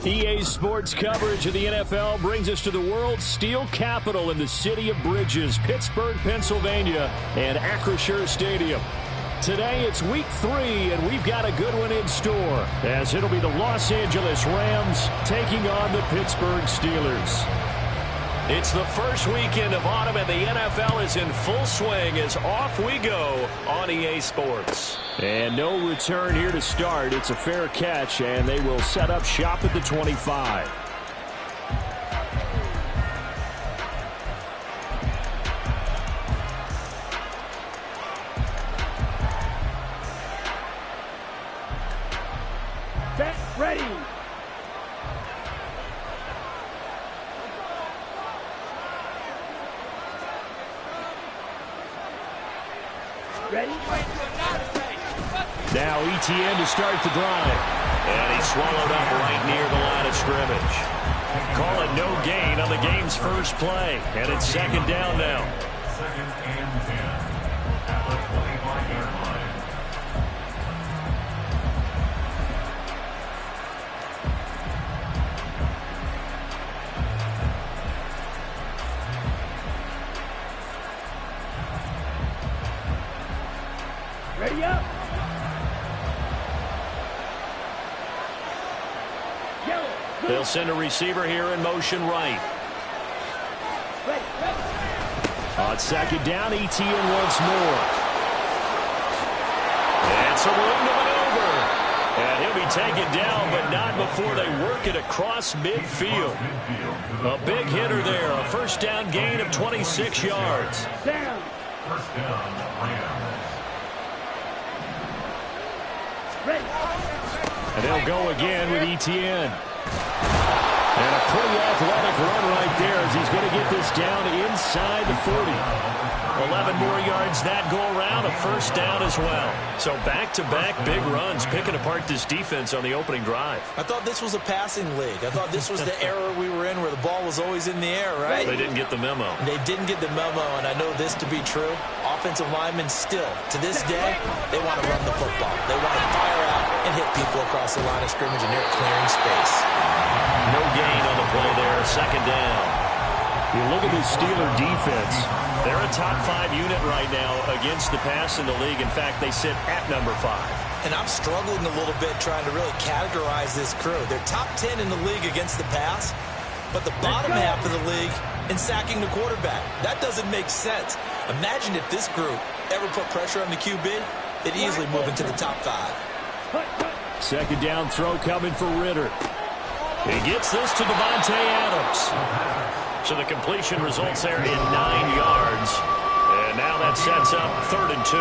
EA Sports coverage of the NFL brings us to the world's steel capital in the city of Bridges, Pittsburgh, Pennsylvania, and Acrisure Stadium. Today it's week 3, and we've got a good one in store, as it'll be the Los Angeles Rams taking on the Pittsburgh Steelers. It's the first weekend of autumn, and the NFL is in full swing as off we go on EA Sports. And no return here to start. It's a fair catch, and they will set up shop at the 25. Set, ready. Ready? Now ETN to start the drive. And he's swallowed up right near the line of scrimmage. Call it no gain on the game's first play. And it's second down now. Second and 10 at the 25-yard line. Ready up. They'll send a receiver here in motion right. On second down, ETN once more. And some room to maneuver. And he'll be taken down, but not before they work it across midfield. A big hitter there. A first down gain of 26 yards. Down. First down, Rams. Ready. And they'll go again with ETN. And a pretty athletic run right there as he's going to get this down inside the 40. 11 more yards that go around, a first down as well. So back-to-back big runs, picking apart this defense on the opening drive. I thought this was a passing league. I thought this was the era we were in where the ball was always in the air, right? They didn't get the memo. They didn't get the memo, and I know this to be true. Offensive linemen still, to this day, they want to run the football. They want to fire out and hit people across the line of scrimmage, and they're clearing space. No gain on the play there, second down. You look at the Steeler defense. They're a top 5 unit right now against the pass in the league. In fact, they sit at number 5. And I'm struggling a little bit trying to really categorize this crew. They're top 10 in the league against the pass, but the bottom half of the league in sacking the quarterback. That doesn't make sense. Imagine if this group ever put pressure on the QB, they'd easily move into the top 5. Second down throw coming for Ritter. He gets this to Davante Adams. So the completion results there in 9 yards. And now that sets up 3rd and 2.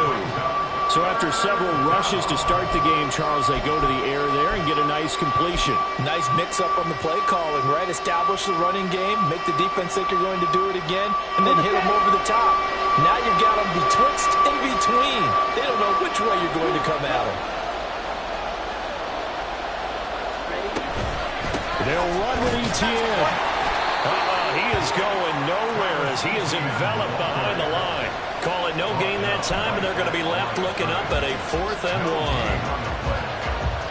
So after several rushes to start the game, Charles, they go to the air there and get a nice completion. Nice mix-up on the play calling, right? Establish the running game, make the defense think you're going to do it again, and then hit them over the top. Now you've got them betwixt in between. They don't know which way you're going to come at them. They'll run with ETN. He is going nowhere as he is enveloped behind the line. Call it no gain that time, and they're going to be left looking up at a 4th and 1.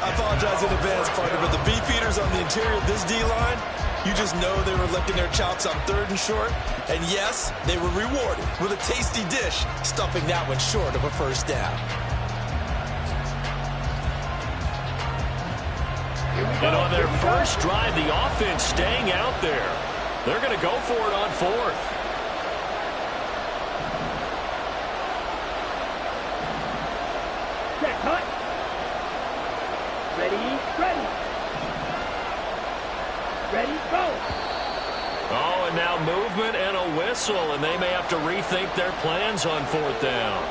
I apologize in advance, partner, but the beef eaters on the interior of this D-line, you just know they were licking their chops on 3rd and short. And yes, they were rewarded with a tasty dish, stuffing that one short of a first down. And on their first drive, the offense staying out there. They're going to go for it on 4th. Set, cut. Ready, ready. Ready, go. Oh, and now movement and a whistle, and they may have to rethink their plans on 4th down.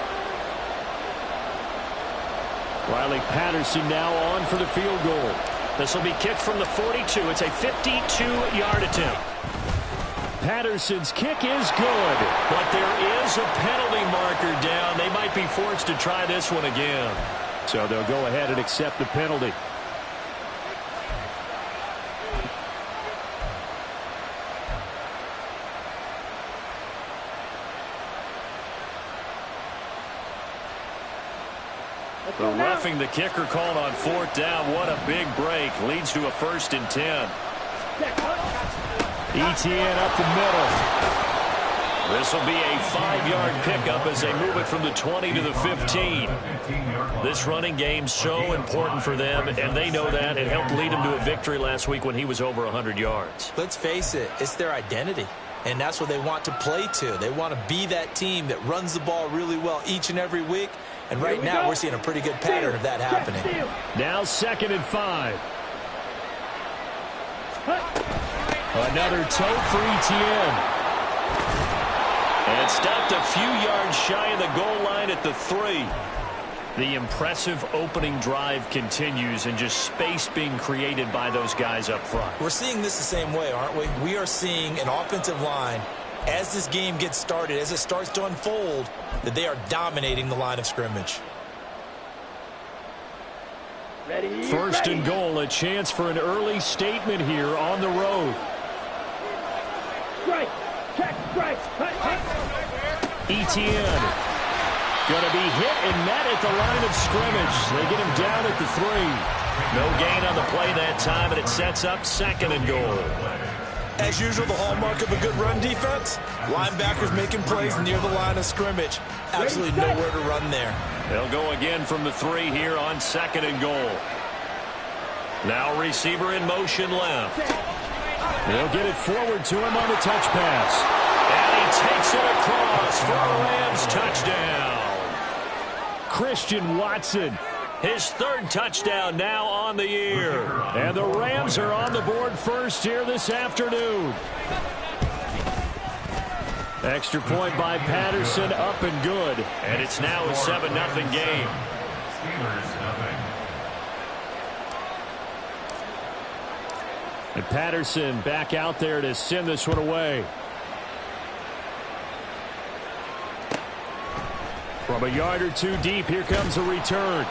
Riley Patterson now on for the field goal. This will be kicked from the 42. It's a 52-yard attempt. Patterson's kick is good, but there is a penalty marker down. They might be forced to try this one again. So they'll go ahead and accept the penalty. The roughing the kicker called on 4th down. What a big break. Leads to a 1st and 10. Etienne up the middle. This will be a 5-yard pickup as they move it from the 20 to the 15. This running game so important for them, and they know that. It helped lead them to a victory last week when he was over 100 yards. Let's face it, it's their identity, and that's what they want to play to. They want to be that team that runs the ball really well each and every week, and right now we're seeing a pretty good pattern of that happening. Now 2nd and 5. Another toe for Etienne. And stopped a few yards shy of the goal line at the 3. The impressive opening drive continues, and just space being created by those guys up front. We're seeing this the same way, aren't we? We are seeing an offensive line, as this game gets started, as it starts to unfold, that they are dominating the line of scrimmage. Ready, 1st and goal, a chance for an early statement here on the road. Strike. Check. Strike. Etienne going to be hit and met at the line of scrimmage. They get him down at the 3. No gain on the play that time, and it sets up 2nd and goal. As usual, the hallmark of a good run defense, linebackers making plays near the line of scrimmage. Absolutely nowhere to run there. They'll go again from the 3 here on 2nd and goal. Now receiver in motion left. They'll get it forward to him on the touch pass. And he takes it across for a Rams touchdown. Christian Watson, his 3rd touchdown now on the year. And the Rams are on the board first here this afternoon. Extra point by Patterson, up and good. And it's now a 7-0 game. Steelers nothing. And Patterson back out there to send this one away. From a yard or 2 deep, here comes a return.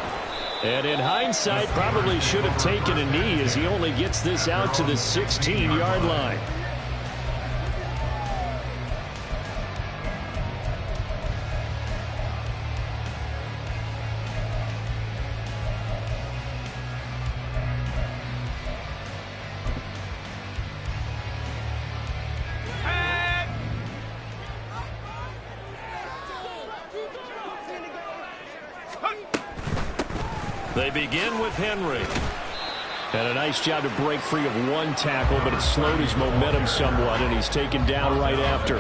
And in hindsight, probably should have taken a knee as he only gets this out to the 16-yard line. They begin with Henry. And a nice job to break free of 1 tackle, but it slowed his momentum somewhat, and he's taken down right after.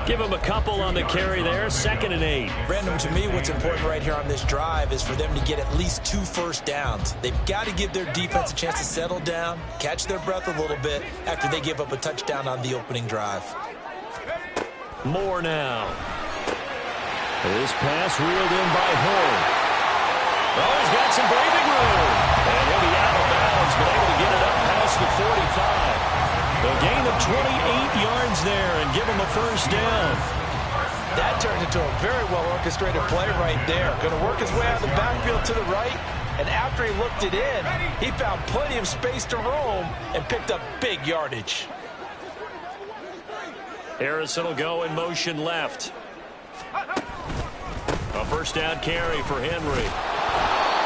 Give him a couple on the carry there, 2nd and 8. Brandon, to me, what's important right here on this drive is for them to get at least 2 first downs. They've got to give their defense a chance to settle down, catch their breath a little bit after they give up a touchdown on the opening drive. Moore now. This pass reeled in by Hull. Oh, he's got some breathing room. And he'll be out of bounds, but able to get it up past the 45. A gain of 28 yards there and give him a first down. That turned into a very well-orchestrated play right there. Going to work his way out of the backfield to the right, and after he looked it in, he found plenty of space to roam and picked up big yardage. Harrison will go in motion left. A first down carry for Henry.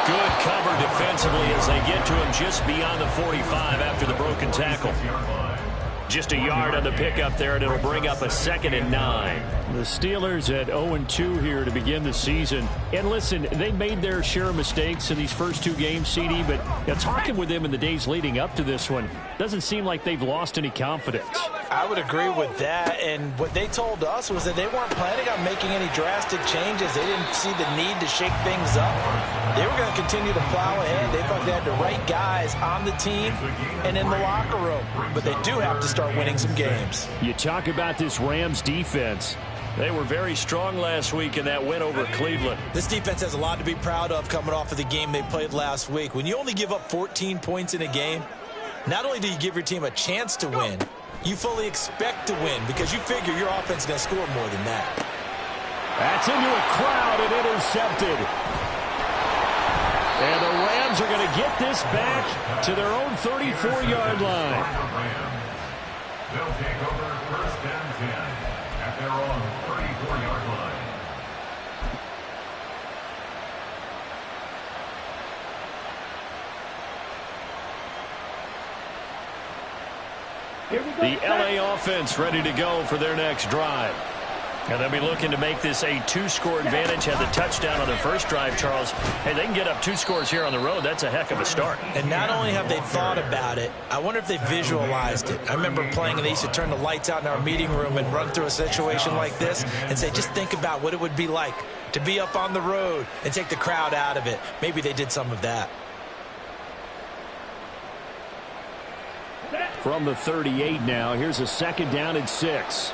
Good cover defensively as they get to him just beyond the 45 after the broken tackle. Just a yard on the pickup there, and it'll bring up a 2nd and 9. The Steelers at 0-2 here to begin the season. And listen, they made their share of mistakes in these first 2 games, CD, but talking with them in the days leading up to this one, doesn't seem like they've lost any confidence. I would agree with that, and what they told us was that they weren't planning on making any drastic changes. They didn't see the need to shake things up. They were going to continue to plow ahead. They thought they had the right guys on the team and in the locker room, but they do have to start winning some games. You talk about this Rams defense. They were very strong last week in that win over Cleveland. This defense has a lot to be proud of coming off of the game they played last week. When you only give up 14 points in a game, not only do you give your team a chance to win, you fully expect to win because you figure your offense is going to score more than that. That's into a crowd and intercepted. And the Rams are going to get this back to their own 34-yard line. They'll take over 1st and 10 at their own 34-yard line. The LA offense ready to go for their next drive. And they'll be looking to make this a two-score advantage. Had the touchdown on their first drive, Charles. Hey, they can get up 2 scores here on the road. That's a heck of a start. And not only have they thought about it, I wonder if they visualized it. I remember playing, and they used to turn the lights out in our meeting room and run through a situation like this and say, just think about what it would be like to be up on the road and take the crowd out of it. Maybe they did some of that. From the 38 now, here's a 2nd down and 6.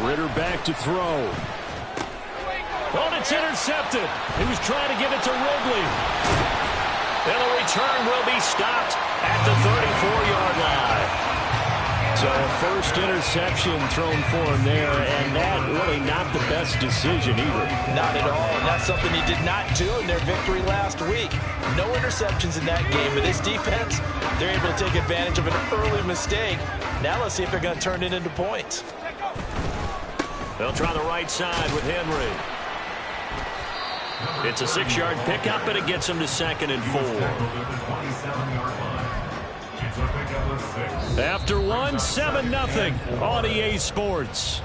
Ritter back to throw. Oh, it's intercepted. He was trying to give it to Ridley. And the return will be stopped at the 34-yard line. So first interception thrown for him there, and that really not the best decision either. Not at all, and that's something he did not do in their victory last week. No interceptions in that game, but this defense, they're able to take advantage of an early mistake. Now let's see if they're going to turn it into points. They'll try the right side with Henry. It's a 6-yard pickup, and it gets him to 2nd and 4. After 1, 7-0 on EA Sports.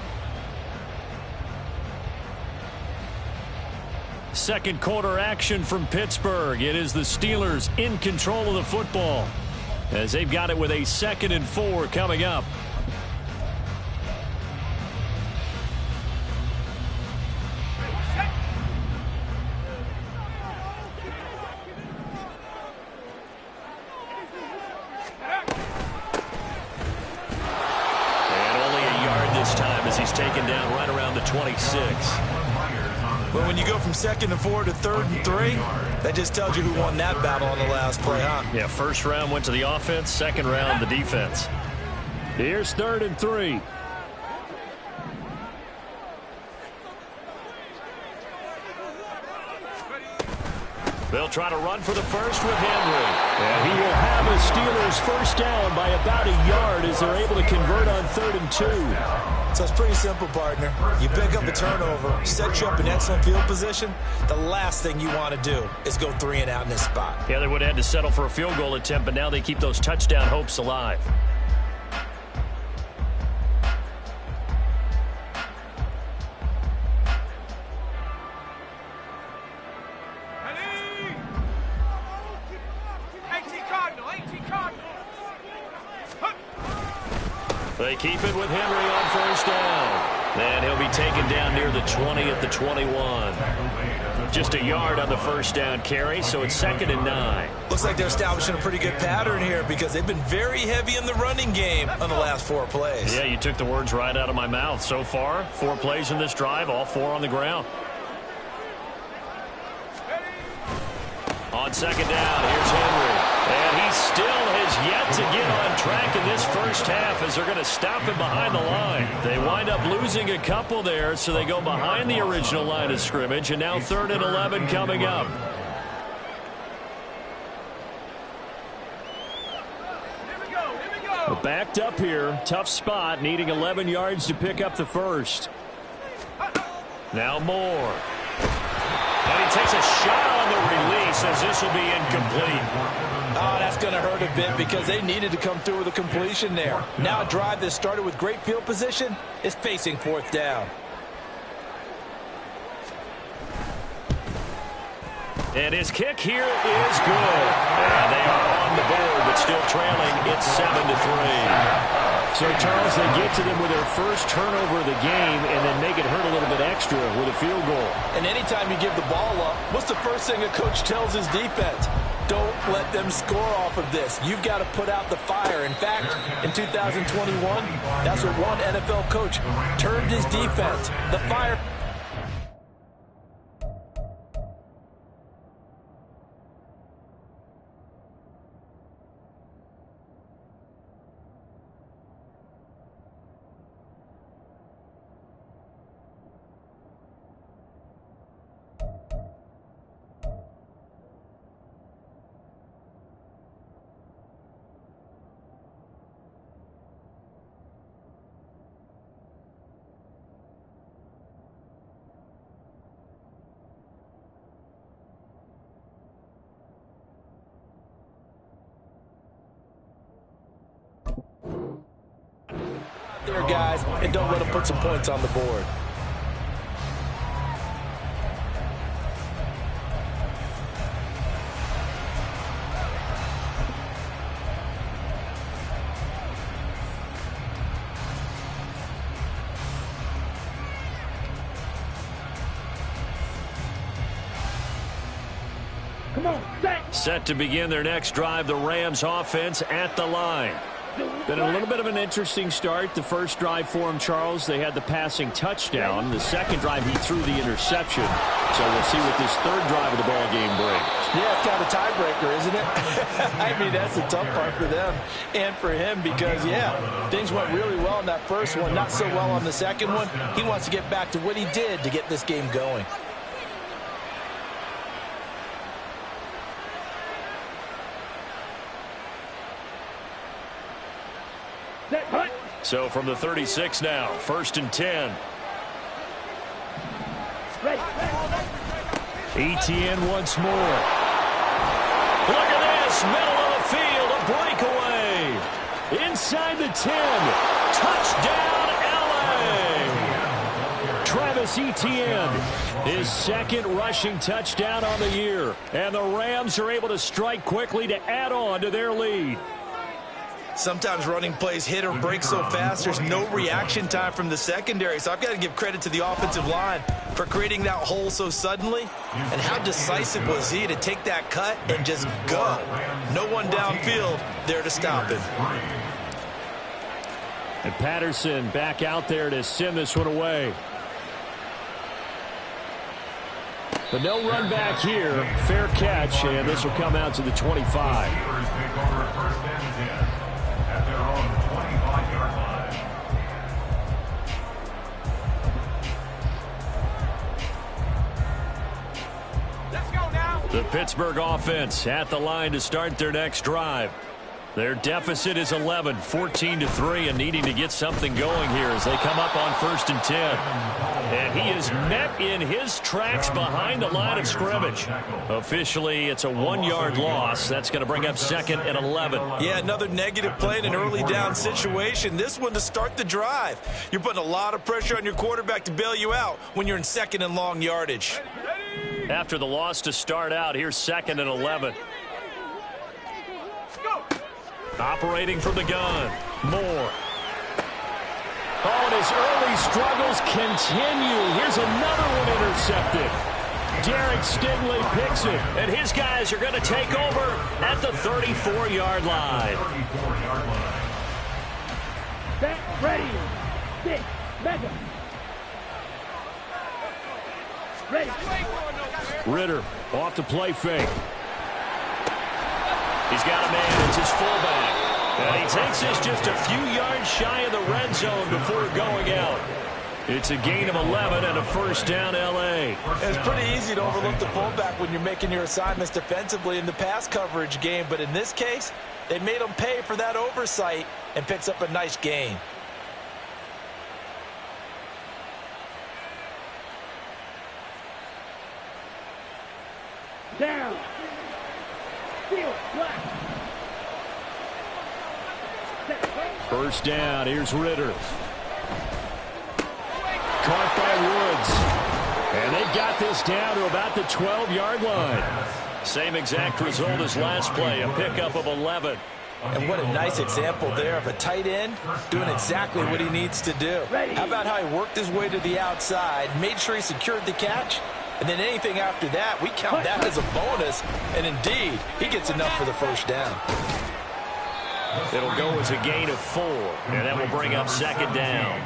Second quarter action from Pittsburgh. It is the Steelers in control of the football as they've got it with a 2nd and 4 coming up. Taken down right around the 26. But when you go from 2nd and 4 to 3rd and 3, that just tells you who won that battle on the last play, huh? Yeah, first round went to the offense, second round the defense. Here's 3rd and 3. They'll try to run for the first with Henry. And he will have a Steelers first down by about a yard as they're able to convert on 3rd and 2. So it's pretty simple, partner. You pick up a turnover, set you up in excellent field position. The last thing you want to do is go 3 and out in this spot. Yeah, they would have had to settle for a field goal attempt, but now they keep those touchdown hopes alive. They keep it with Henry on first down. And he'll be taken down near the 20 at the 21. Just a yard on the first down carry, so it's 2nd and 9. Looks like they're establishing a pretty good pattern here because they've been very heavy in the running game on the last 4 plays. Yeah, you took the words right out of my mouth. So far, 4 plays in this drive, all 4 on the ground. On 2nd down, here's Henry. And he still has yet to get on track in this first half as they're going to stop him behind the line. They wind up losing a couple there, so they go behind the original line of scrimmage, and now 3rd and 11 coming up. Backed up here, tough spot, needing 11 yards to pick up the first. Now Moore. And he takes a shot on the release as this will be incomplete. Oh, that's going to hurt a bit because they needed to come through with a completion there. Now a drive that started with great field position is facing 4th down. And his kick here is good. And they are on the board, but still trailing. It's 7-3. So, Charles, they get to them with their first turnover of the game and then make it hurt a little bit extra with a field goal. And anytime you give the ball up, what's the first thing a coach tells his defense? Don't let them score off of this. You've got to put out the fire. In fact, in 2021, that's what one NFL coach termed his defense, the fire. there, guys, and don't let them put some points on the board. Set to begin their next drive, the Rams offense at the line. Been a little bit of an interesting start. The first drive for him, Charles, they had the passing touchdown. The second drive, he threw the interception. So we'll see what this third drive of the ball game brings. Yeah, it's kind of a tiebreaker, isn't it? I mean, that's the tough part for them and for him because, yeah, things went really well in that first one, not so well on the second one. He wants to get back to what he did to get this game going. So from the 36 now, 1st and 10. Etienne once more. Look at this, middle of the field, a breakaway. Inside the 10. Touchdown, LA. Travis Etienne, his second rushing touchdown on the year. And the Rams are able to strike quickly to add on to their lead. Sometimes running plays hit or break so fast, there's no reaction time from the secondary. So I've got to give credit to the offensive line for creating that hole so suddenly. And how decisive was he to take that cut and just go? No one downfield there to stop him. And Patterson back out there to send this one away. But no run back here. Fair catch, and this will come out to the 25. The Pittsburgh offense at the line to start their next drive. Their deficit is 11, 14-3, and needing to get something going here as they come up on 1st and 10. And he is met in his tracks behind the line of scrimmage. Officially, it's a 1-yard loss. That's going to bring up 2nd and 11. Yeah, another negative play in an early down situation. This one to start the drive. You're putting a lot of pressure on your quarterback to bail you out when you're in 2nd and long yardage. After the loss to start out, here's 2nd and 11. Operating from the gun. Moore. Oh, and his early struggles continue. Here's another one intercepted. Derek Stingley picks it, and his guys are going to take over at the 34-yard line. Set, ready, sit, mega. Ready. Ritter off the play fake. He's got a man. It's his fullback. And he takes this just a few yards shy of the red zone before going out. It's a gain of 11 and a 1st down, L.A. It's pretty easy to overlook the fullback when you're making your assignments defensively in the pass coverage game. But in this case, they made him pay for that oversight and picks up a nice gain. Down. Field, black. 1st down. Here's Ritter. Caught by Woods. And they've got this down to about the 12-yard line. Same exact result as last play, a pickup of 11. And what a nice example there of a tight end doing exactly what he needs to do. How about how he worked his way to the outside, made sure he secured the catch, and then anything after that, we count that as a bonus. And indeed, he gets enough for the 1st down. It'll go as a gain of 4, and that will bring up 2nd down.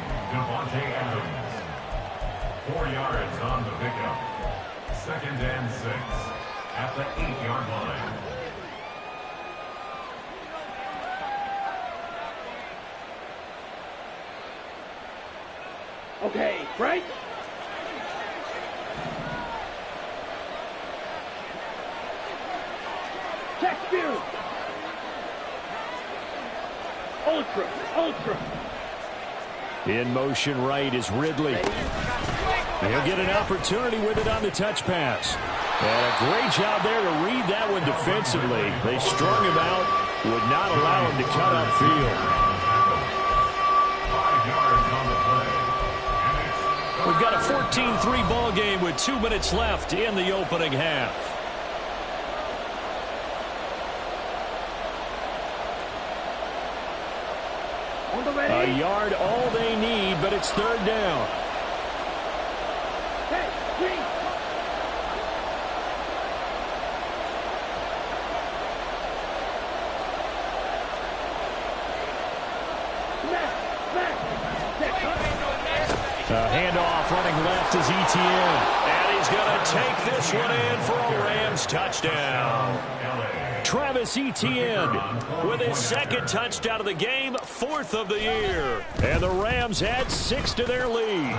4 yards on the pickup. 2nd and 6 at the 8-yard line. Okay, Frank. Check view. Ultra. In motion right is Ridley. He'll get an opportunity with it on the touch pass. And a great job there to read that one defensively. They strung him out, would not allow him to cut upfield. 5 yards. We've got a 14-3 ball game with 2 minutes left in the opening half. A yard all they need, but it's third down. Hey, green. Handoff running left is Etienne. And he's going to take this one in for a Rams touchdown. Travis Etienne with his second touchdown of the game, 4th of the year. And the Rams add 6 to their lead.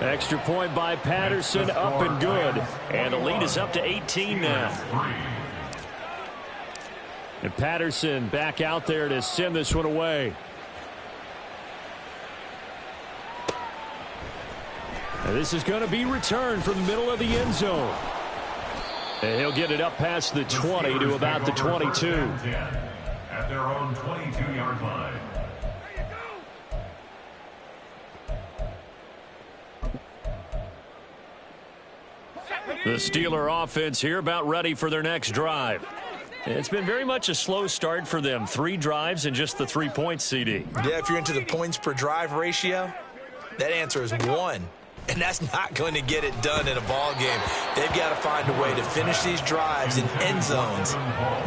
Extra point by Patterson, up and good. And the lead is up to 18 now. And Patterson back out there to send this one away. And this is going to be returned from the middle of the end zone. And he'll get it up past the 20 to about the 22. At their own 22-yard line. The Steeler offense here about ready for their next drive. It's been very much a slow start for them. 3 drives and just the 3 points, CD. Yeah, if you're into the points per drive ratio, that answer is 1. And that's not going to get it done in a ball game. They've got to find a way to finish these drives in end zones,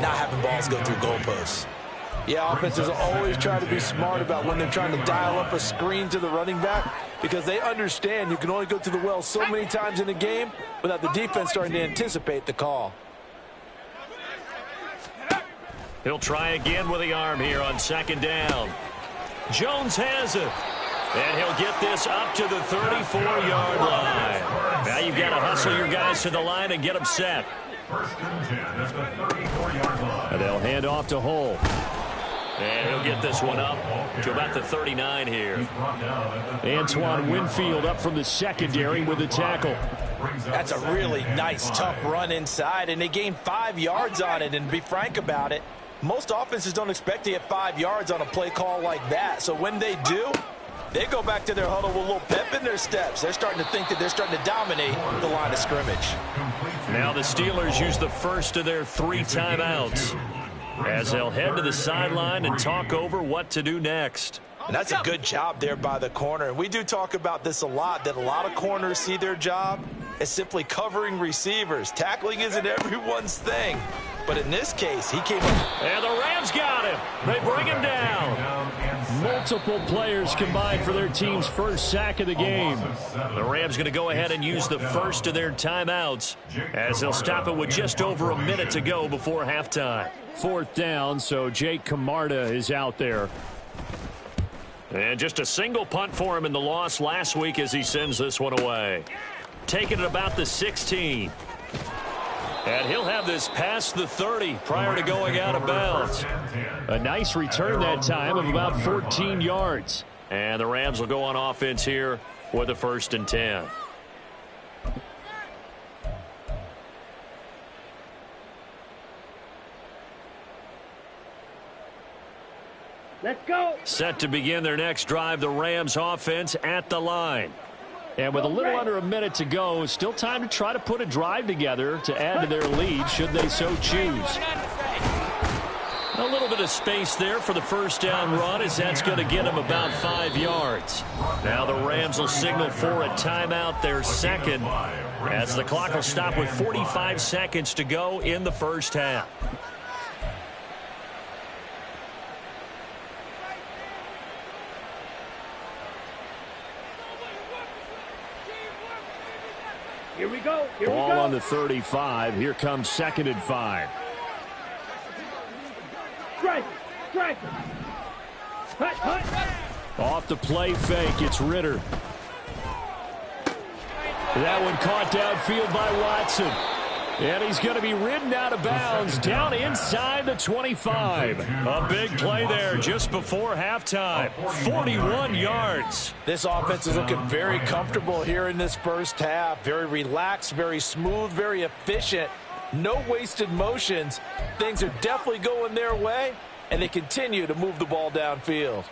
not having balls go through goalposts. Yeah, offenses always try to be smart about when they're trying to dial up a screen to the running back, because they understand you can only go to the well so many times in a game without the defense starting to anticipate the call. He'll try again with the arm here on second down. Jones has it. And he'll get this up to the 34-yard line. Now you've got to hustle your guys to the line and get them set. First and 10 at the 34-yard line. And they'll hand off to Hull. And he'll get this one up to about the 39 here. Antoine Winfield up from the secondary with the tackle. That's a really nice, tough run inside, and they gained 5 yards on it. And to be frank about it, most offenses don't expect to get 5 yards on a play call like that. So when they do, they go back to their huddle with a little pep in their steps. They're starting to think that they're starting to dominate the line of scrimmage. Now the Steelers use the first of their 3 timeouts as they'll head to the sideline and talk over what to do next. And that's a good job there by the corner. And we do talk about this a lot, that a lot of corners see their job as simply covering receivers. Tackling isn't everyone's thing. But in this case, he came up. And the Rams got him. They bring him down. Multiple players combined for their team's first sack of the game. The Rams going to go ahead and use the first of their timeouts as they'll stop it with just over a minute to go before halftime. 4th down, so Jake Camarda is out there. And just a single punt for him in the loss last week as he sends this one away. Taking it about the 16. And he'll have this past the 30 prior to going out of bounds. A nice return that time of about 14 yards. And the Rams will go on offense here with a 1st and 10. Let's go. Set to begin their next drive, the Rams offense at the line. And with a little under a minute to go, still time to try to put a drive together to add to their lead should they so choose. A little bit of space there for the first down run as that's going to get them about 5 yards. Now the Rams will signal for a timeout, their second, as the clock will stop with 45 seconds to go in the first half. Here we go. Ball on the 35. Here comes 2nd and 5. Strike. Hut. Off the play fake, it's Ritter. That one caught downfield by Watson. And he's going to be ridden out of bounds down inside the 25. A big play there just before halftime. 41 yards. This offense is looking very comfortable here in this first half. Very relaxed, very smooth, very efficient. No wasted motions. Things are definitely going their way, and they continue to move the ball downfield.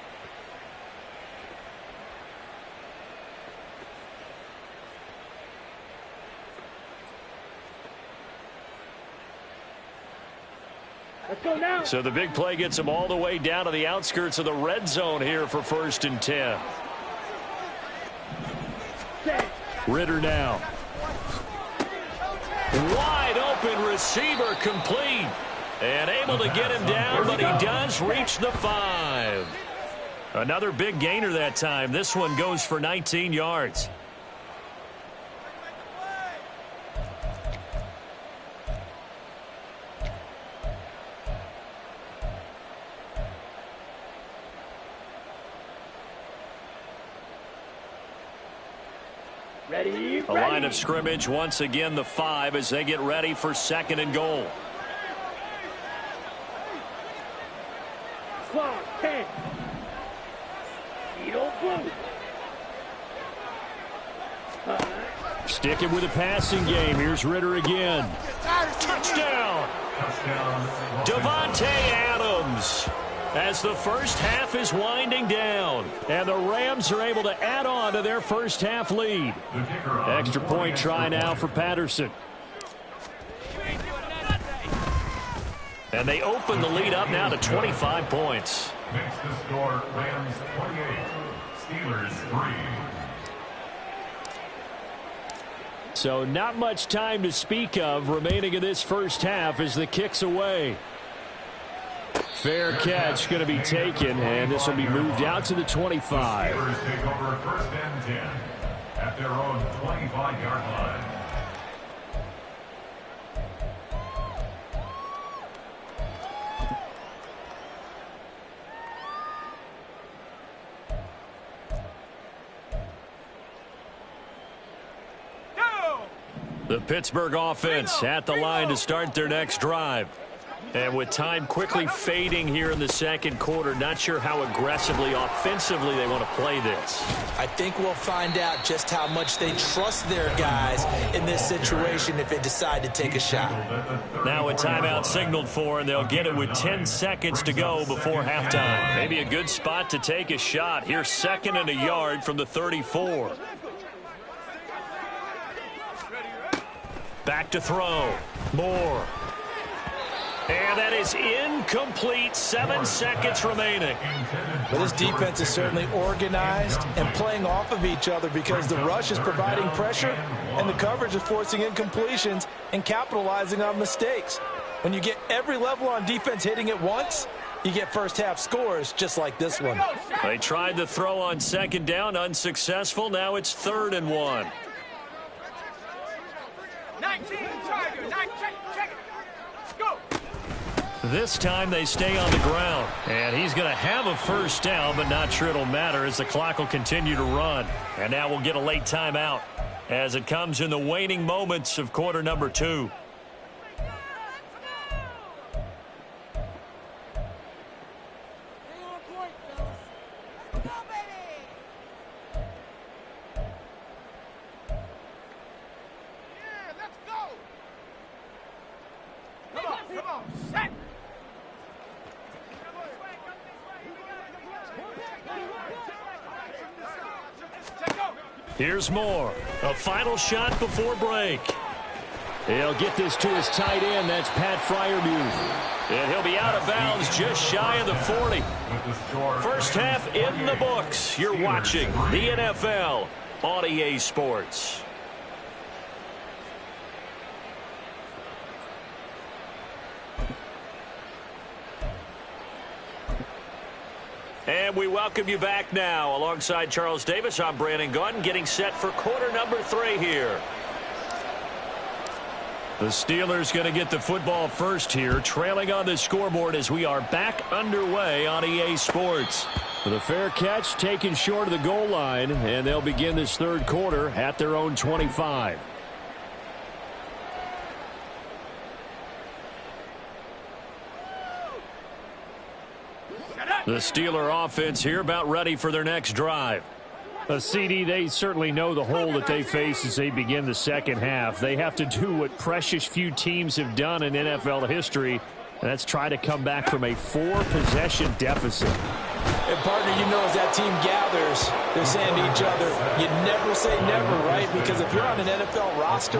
Let's go now. So the big play gets them all the way down to the outskirts of the red zone here for 1st and 10. Set. Ritter now. Wide open receiver complete. And able to get him down, but he does reach the 5. Another big gainer that time. This one goes for 19 yards. Ready. A line of scrimmage, once again the 5 as they get ready for 2nd and goal. Clock 10. Beetle blue. Sticking with the passing game. Here's Ritter again. Touchdown! Davante Adams. As the first half is winding down. And the Rams are able to add on to their first half lead. Extra point try now for Patterson. And they open the lead up now to 25 points. Makes the score Rams 28, Steelers 3. So not much time to speak of remaining in this first half as the kick's away. Fair catch going to be taken, and this will be moved out to the 25. The Steelers take over 1st and 10 at their own 25-yard line. The Pittsburgh offense at the line to start their next drive. And with time quickly fading here in the 2nd quarter, not sure how aggressively, offensively they want to play this. I think we'll find out just how much they trust their guys in this situation if they decide to take a shot. Now a timeout signaled for, and they'll get it with 10 seconds to go before halftime. Maybe a good spot to take a shot. Here's 2nd and a yard from the 34. Back to throw. Moore. And that is incomplete. 7 seconds remaining. But this defense is certainly organized and playing off of each other because the rush is providing pressure and the coverage is forcing incompletions and capitalizing on mistakes. When you get every level on defense hitting at once, you get first half scores just like this one. They tried the throw on 2nd down, unsuccessful. Now it's 3rd and 1. 19, Tiger, 19, check it. Let's go. This time they stay on the ground. And he's going to have a first down, but not sure it'll matter as the clock will continue to run. And now we'll get a late timeout as it comes in the waning moments of quarter number 2. Here's Moore. A final shot before break. He'll get this to his tight end. That's Pat Freiermuth. And he'll be out of bounds just shy of the 40. First half in the books. You're watching the NFL on EA Sports. And we welcome you back now. Alongside Charles Davis, I'm Brandon Gunn, getting set for quarter number 3 here. The Steelers going to get the football first here, trailing on the scoreboard as we are back underway on EA Sports. The fair catch taken short of the goal line, and they'll begin this 3rd quarter at their own 25. The Steeler offense here about ready for their next drive. CD, they certainly know the hole that they face as they begin the 2nd half. They have to do what precious few teams have done in NFL history, and that's try to come back from a 4-possession deficit. And partner, you know, as that team gathers, they're saying to each other, you never say never, right? Because if you're on an NFL roster,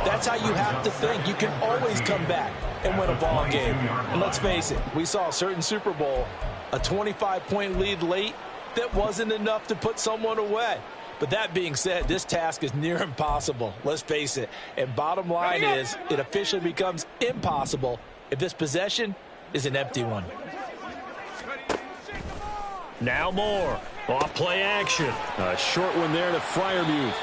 that's how you have to think. You can always come back. and win a ball game. And let's face it, we saw a certain Super Bowl, a 25-point lead late that wasn't enough to put someone away. But that being said, this task is near impossible. Let's face it. And bottom line is, it officially becomes impossible if this possession is an empty one. Now more. Off play action. A short one there to Freiermuth.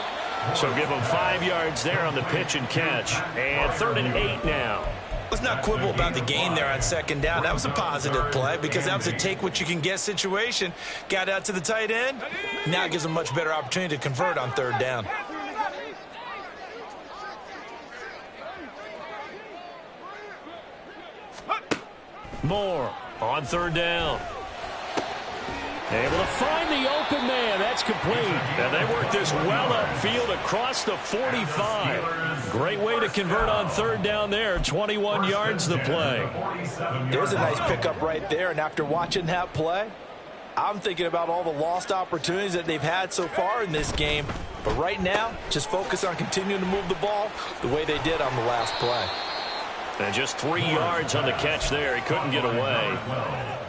So give him 5 yards there on the pitch and catch. And 3rd and 8 now. Let's not quibble about the gain there on 2nd down. That was a positive play because that was a take-what-you-can-get situation. Got out to the tight end. Now it gives them a much better opportunity to convert on 3rd down. More on 3rd down. Able to find the open man. That's complete. And they work this well upfield across the 45. Great way to convert on 3rd down there. 21 yards the play. There's a nice pickup right there. And after watching that play, I'm thinking about all the lost opportunities that they've had so far in this game. But right now, just focus on continuing to move the ball the way they did on the last play. And just 3 yards on the catch there. He couldn't get away.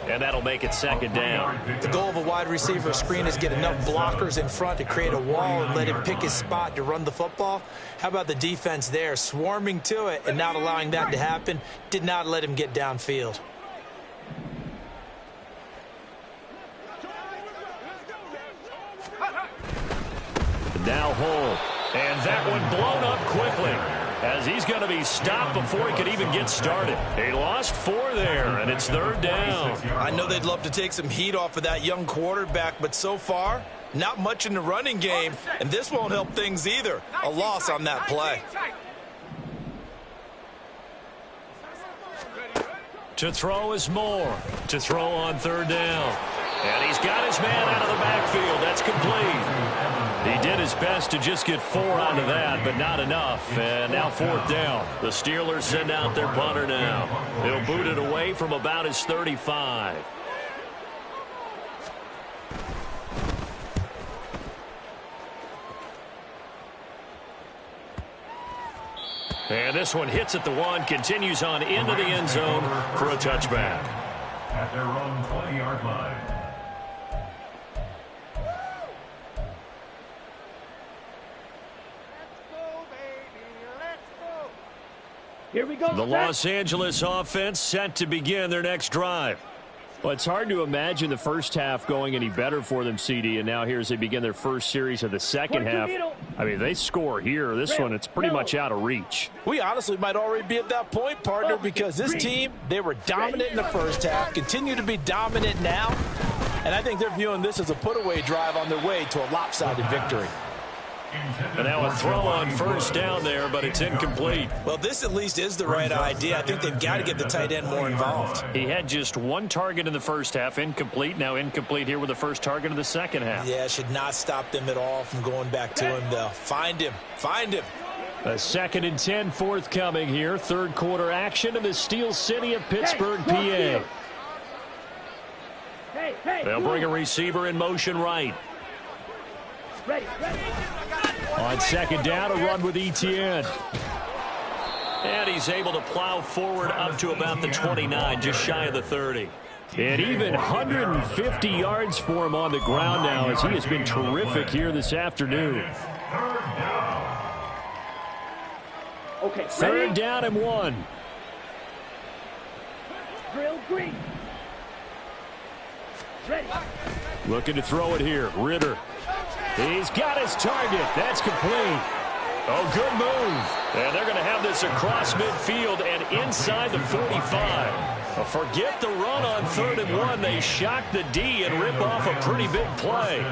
And that'll make it 2nd down. The goal of a wide receiver screen is get enough blockers in front to create a wall and let him pick his spot to run the football. How about the defense there, swarming to it and not allowing that to happen? Did not let him get downfield. Now hold. And that one blown up quickly, as he's going to be stopped before he could even get started. He lost 4 there, and it's 3rd down. I know they'd love to take some heat off of that young quarterback, but so far, not much in the running game, and this won't help things either. A loss on that play. To throw is Moore. To throw on 3rd down. And he's got his man out of the backfield. That's complete. He did his best to just get 4 onto that, but not enough. And now 4th down. The Steelers send out their punter now. He'll boot it away from about his 35. And this one hits at the 1, continues on into the end zone for a touchback. At their own 20-yard line. Here we go. The Los Angeles offense set to begin their next drive. Well, it's hard to imagine the first half going any better for them, CD, and now here as they begin their first series of the second half. I mean, they score here. This one, it's pretty much out of reach. We honestly might already be at that point, partner, because this team, they were dominant in the first half, continue to be dominant now, and I think they're viewing this as a put-away drive on their way to a lopsided victory. And now a throw on 1st down there, but it's incomplete. Well, this at least is the right idea. I think they've got to get the tight end more involved. He had just 1 target in the first half, incomplete. Now incomplete here with the first target of the second half. Yeah, should not stop them at all from going back to him, though. Find him. Find him. A 2nd and 10 forthcoming here. 3rd quarter action in the Steel City of Pittsburgh, PA. They'll bring a receiver in motion right. On 2nd down, a run with Etienne. And he's able to plow forward up to about the 29, just shy of the 30. And even 150 yards for him on the ground now, as he has been terrific here this afternoon. 3rd down and 1. Drill green. Ready. Looking to throw it here. Ritter. He's got his target. That's complete. Oh, good move. And they're going to have this across midfield and inside the 45. Forget the run on 3rd and 1. They shock the D and rip off a pretty big play.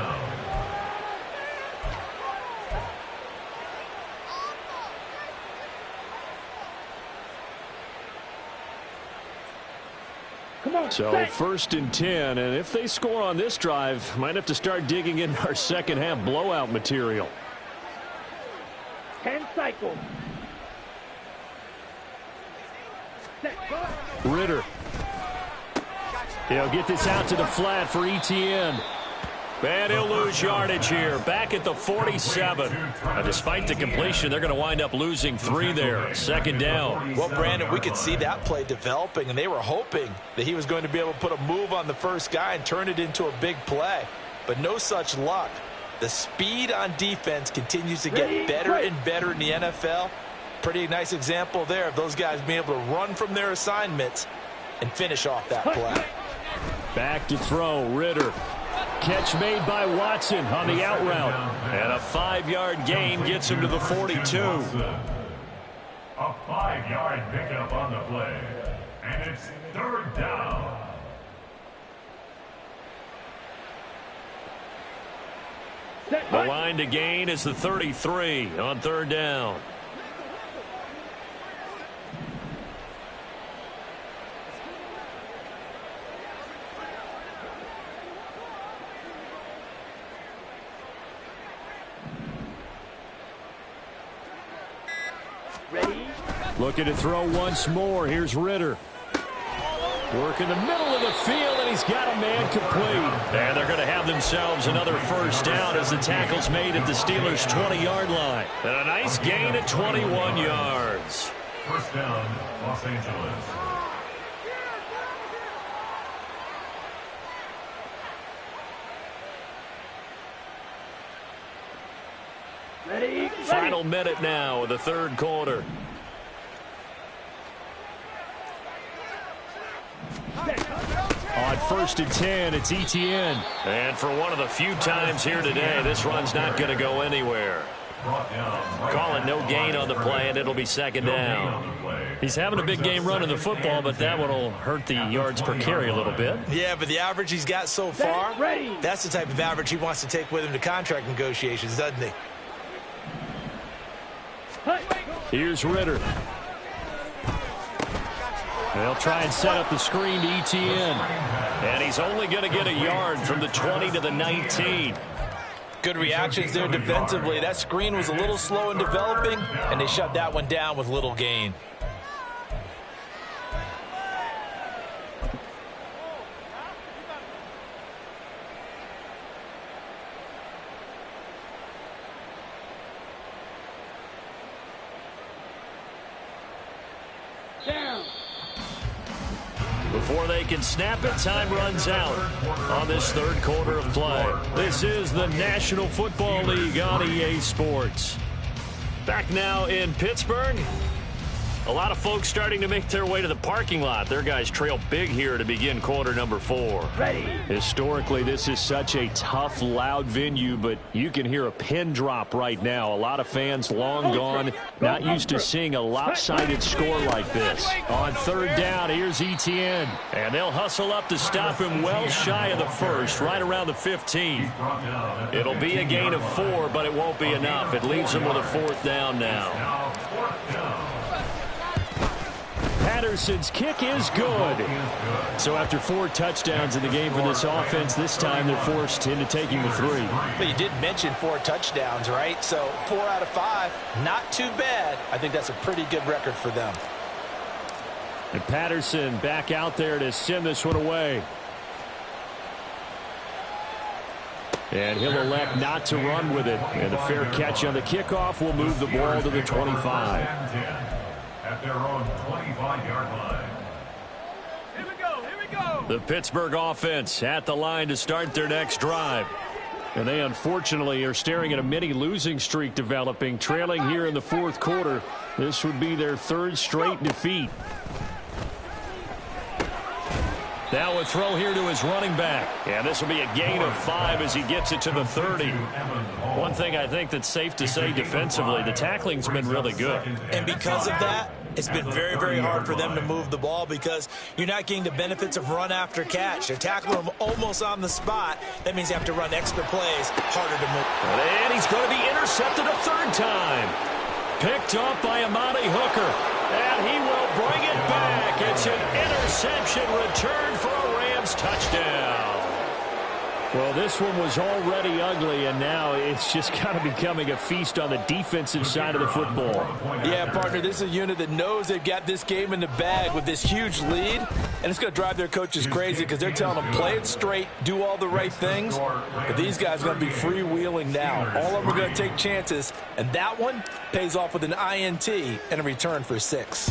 So 1st and 10, and if they score on this drive, might have to start digging in our second half blowout material. 10 cycles. Ritter. He'll get this out to the flat for Etienne. And he'll lose yardage here, back at the 47. Now, despite the completion, they're going to wind up losing 3 there. Second down. Well, Brandon, we could see that play developing, and they were hoping that he was going to be able to put a move on the first guy and turn it into a big play. But no such luck. The speed on defense continues to get better and better in the NFL. Pretty nice example there of those guys being able to run from their assignments and finish off that play. Back to throw, Ritter. Catch made by Watson on the out route. And a 5-yard gain gets him to the 42. A 5-yard pickup on the play. And it's third down. The line to gain is the 33 on third down. Looking to throw once more. Here's Ritter. Work in the middle of the field, and he's got a man complete. And they're going to have themselves another first down as the tackle's made at the Steelers' 20-yard line. And a nice gain at 21 yards. First down, Los Angeles. Final minute now of the third quarter. On 1st and 10, it's Etienne. And for one of the few times here today, this run's not going to go anywhere. Calling no gain on the play, and it'll be second down. He's having a big game running the football, but that one will hurt the yards per carry a little bit. Yeah, but the average he's got so far, that's the type of average he wants to take with him to contract negotiations, doesn't he? Here's Ritter. They'll try and set up the screen to Etienne. And he's only going to get a yard from the 20 to the 19. Good reactions there defensively. That screen was a little slow in developing, and they shut that one down with little gain. Before they can snap it, time runs out on this third quarter of play. This is the National Football League on EA Sports. Back now in Pittsburgh. A lot of folks starting to make their way to the parking lot. Their guys trail big here to begin quarter number 4. Historically, this is such a tough, loud venue, but you can hear a pin drop right now. A lot of fans long gone, not used to seeing a lopsided score like this. On third down, here's Etienne. And they'll hustle up to stop him well shy of the first, right around the 15. It'll be a gain of 4, but it won't be enough. It leaves them with a fourth down now. Patterson's kick is good. So after 4 touchdowns in the game for this offense, this time they're forced into taking the 3. But you did mention 4 touchdowns, right? So 4 out of 5, not too bad. I think that's a pretty good record for them. And Patterson back out there to send this one away. And he'll elect not to run with it. And the fair catch on the kickoff will move the ball to the 25. At their own 25-yard line. Here we go. The Pittsburgh offense at the line to start their next drive. And they unfortunately are staring at a mini losing streak developing, trailing here in the fourth quarter. This would be their 3rd straight defeat. Now a throw here to his running back. And this will be a gain of 5 as he gets it to the 30. One thing I think that's safe to say defensively, the tackling's been really good. And because of that, it's been very, very hard for them to move the ball because you're not getting the benefits of run after catch. They're tackling them almost on the spot. That means you have to run extra plays, harder to move. And he's going to be intercepted a 3rd time. Picked up by Amani Hooker. And he will bring it back. It's an interception return for a Rams touchdown. Well, this one was already ugly, and now it's just kind of becoming a feast on the defensive side of the football. Yeah, partner, this is a unit that knows they've got this game in the bag with this huge lead, and it's going to drive their coaches crazy because they're telling them, play it straight, do all the right things, but these guys are going to be freewheeling now. All of them are going to take chances, and that one pays off with an INT and a return for 6.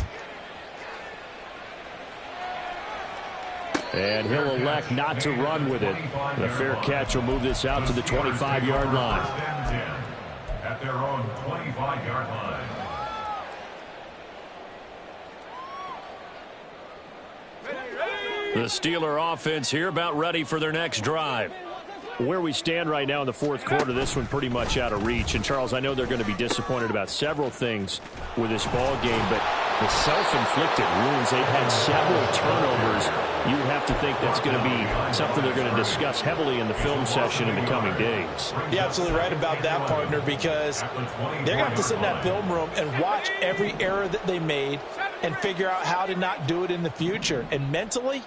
And he'll elect not to run with it. The fair catch will move this out to the 25-yard line. At their own 25-yard line. The Steeler offense here about ready for their next drive. Where we stand right now in the fourth quarter, this one pretty much out of reach. And, Charles, I know they're going to be disappointed about several things with this ball game, but the self-inflicted wounds, they've had several turnovers. You would have to think that's going to be something they're going to discuss heavily in the film session in the coming days. You're absolutely right about that, partner, because they're going to have to sit in that film room and watch every error that they made and figure out how to not do it in the future. And mentally,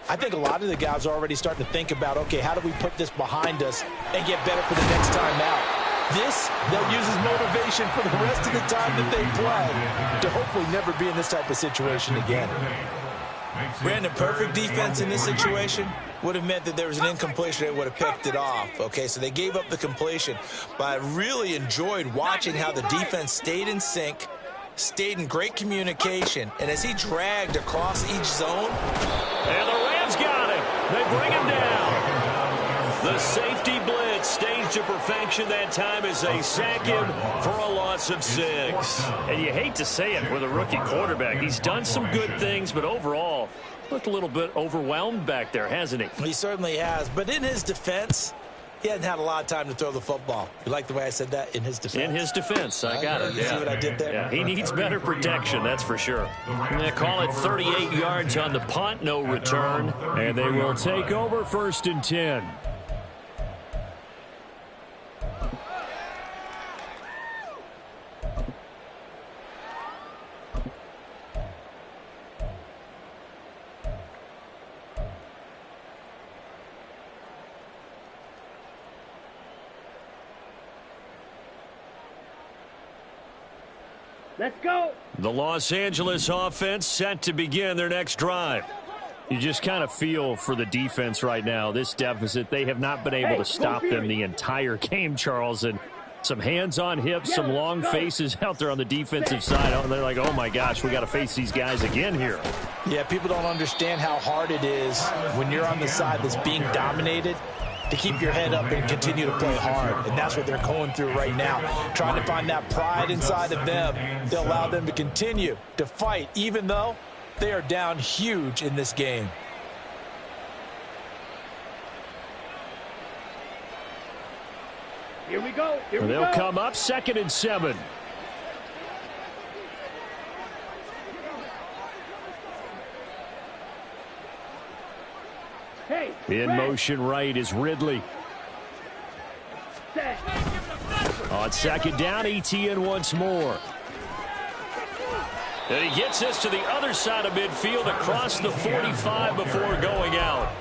I think a lot of the guys are already starting to think about, okay, how do we put this behind us and get better for the next time out? This, they'll use as motivation for the rest of the time that they play to hopefully never be in this type of situation again. Brandon, perfect defense in this situation would have meant that there was an incompletion. They would have picked it off. Okay, so they gave up the completion. But I really enjoyed watching how the defense stayed in sync, stayed in great communication, and as he dragged across each zone. And the Rams got him. They bring him down. The safety blitz staged to perfection that time as they sack him for a loss of 6. And you hate to say it with a rookie quarterback. He's done some good things, but overall, looked a little bit overwhelmed back there, hasn't he? He certainly has. But in his defense, he hasn't had a lot of time to throw the football. You like the way I said that? In his defense? In his defense. I got it. You see what I did there? Yeah, he needs better protection, that's for sure. They call it 38 yards on the punt, no return. And they will take over 1st and 10. Let's go. The Los Angeles offense set to begin their next drive. You just kind of feel for the defense right now, this deficit. They have not been able to stop them the entire game, Charles. And some hands on hips, some long faces out there on the defensive side. And they're like, oh, my gosh, we got to face these guys again here. Yeah, people don't understand how hard it is when you're on the side that's being dominated to keep your head up and continue to play hard. And that's what they're going through right now, trying to find that pride inside of them to allow them to continue to fight, even though they are down huge in this game. Here we go. Here we They'll go. come up 2nd and 7. Hey, In Red. motion right is Ridley. Set. On 2nd down, ETN once more. And he gets this to the other side of midfield across the 45 before going out.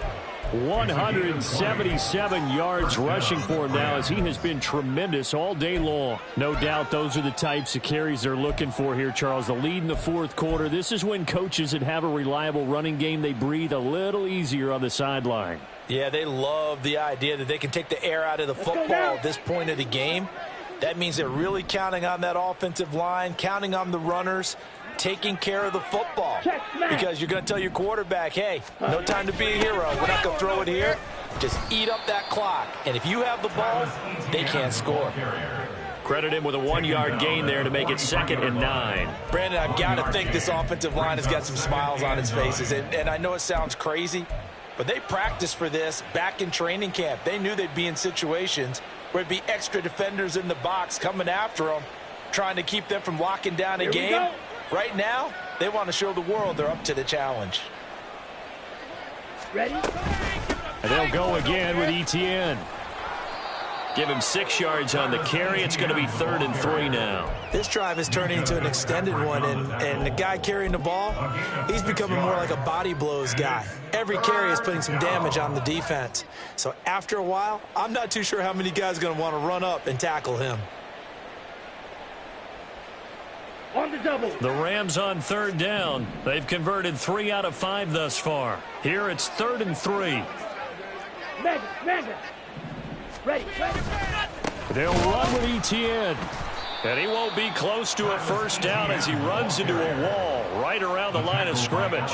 177 yards rushing for him now as he has been tremendous all day long. No doubt those are the types of carries they're looking for here, Charles. The lead in the fourth quarter. This is when coaches that have a reliable running game, they breathe a little easier on the sideline. Yeah, they love the idea that they can take the air out of the football at this point of the game. That means they're really counting on that offensive line, counting on the runners, taking care of the football. Because you're going to tell your quarterback, hey, no time to be a hero. We're not going to throw it here. Just eat up that clock. And if you have the ball, they can't score. Credit him with a 1-yard gain there to make it 2nd and 9. Brandon, I've got to think this offensive line has got some smiles on its faces. And I know it sounds crazy, but they practiced for this back in training camp. They knew they'd be in situations where it'd be extra defenders in the box coming after them, trying to keep them from locking down a game. Right now, they want to show the world they're up to the challenge. Ready? And they'll go again with ETN. Give him 6 yards on the carry. It's going to be 3rd and 3 now. This drive is turning into an extended one, and the guy carrying the ball, he's becoming more like a body blows guy. Every carry is putting some damage on the defense. So after a while, I'm not too sure how many guys are going to want to run up and tackle him. On the double. The Rams on 3rd down. They've converted 3 out of 5 thus far. Here it's 3rd and 3. Mega. Ready. They'll run with Etienne. And he won't be close to a first down as he runs into a wall right around the line of scrimmage.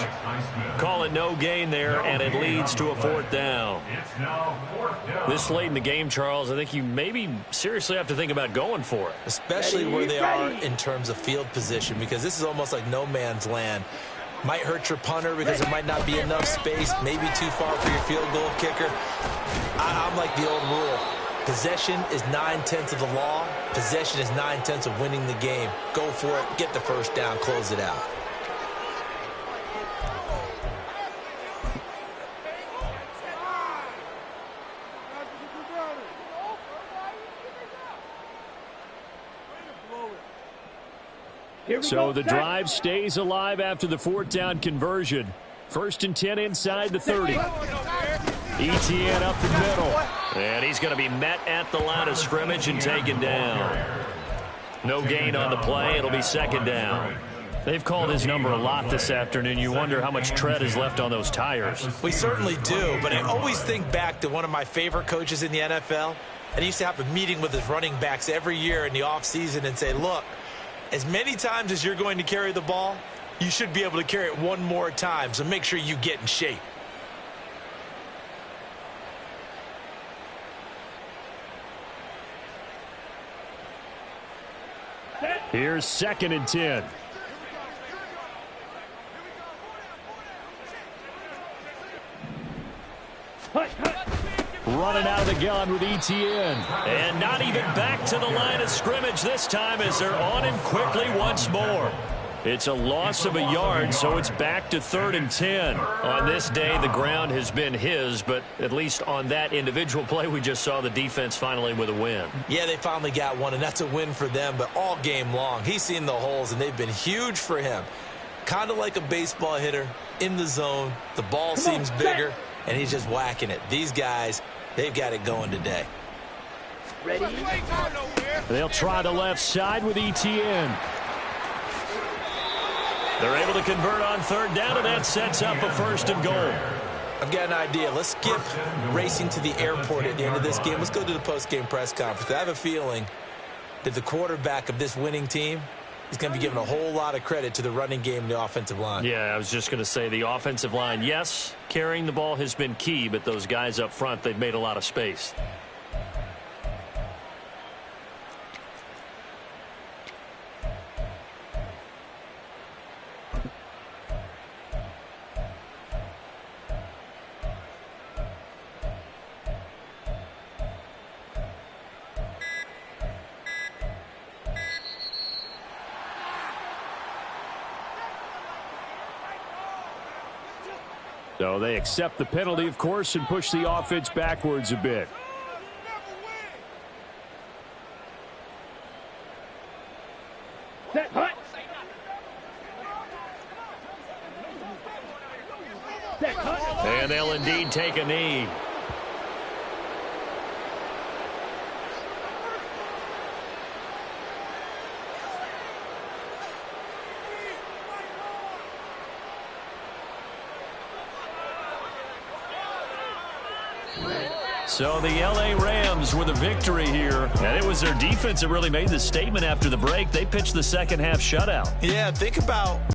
Call it no gain there, and it leads to a 4th down. This late in the game, Charles, I think you maybe seriously have to think about going for it. Especially where they are in terms of field position, because this is almost like no man's land. Might hurt your punter because there might not be enough space, maybe too far for your field goal kicker. I'm like the old rule. Possession is 9/10 of the law. Possession is 9/10 of winning the game. Go for it. Get the first down. Close it out. So the drive stays alive after the 4th down conversion. 1st and 10 inside the 30. Etienne up the middle. And he's going to be met at the line of scrimmage and taken down. No gain on the play. It'll be 2nd down. They've called his number a lot this afternoon. You wonder how much tread is left on those tires. We certainly do, but I always think back to one of my favorite coaches in the NFL. And he used to have a meeting with his running backs every year in the offseason and say, look, as many times as you're going to carry the ball, you should be able to carry it one more time, so make sure you get in shape. Here's 2nd and 10. Running out of the gun with Etienne. And not even back to the line of scrimmage this time as they're on him quickly once more. It's a loss of a yard, so it's back to 3rd and 10. On this day, the ground has been his, but at least on that individual play, we just saw the defense finally with a win. Yeah, they finally got one, and that's a win for them, but all game long, he's seen the holes, and they've been huge for him. Kind of like a baseball hitter in the zone. The ball seems bigger, and he's just whacking it. These guys, they've got it going today. Ready? They'll try the left side with Etienne. They're able to convert on 3rd down, and that sets up a 1st and goal. I've got an idea. Let's skip racing to the airport at the end of this game. Let's go to the post-game press conference. I have a feeling that the quarterback of this winning team is going to be giving a whole lot of credit to the running game and the offensive line. Yeah, I was just going to say the offensive line, yes, carrying the ball has been key, but those guys up front, they've made a lot of space. So they accept the penalty, of course, and push the offense backwards a bit. Set, hut. Set, hut. And they'll indeed take a knee. So the L.A. Rams with a victory here. And it was their defense that really made the statement after the break. They pitched the second half shutout. Yeah, think about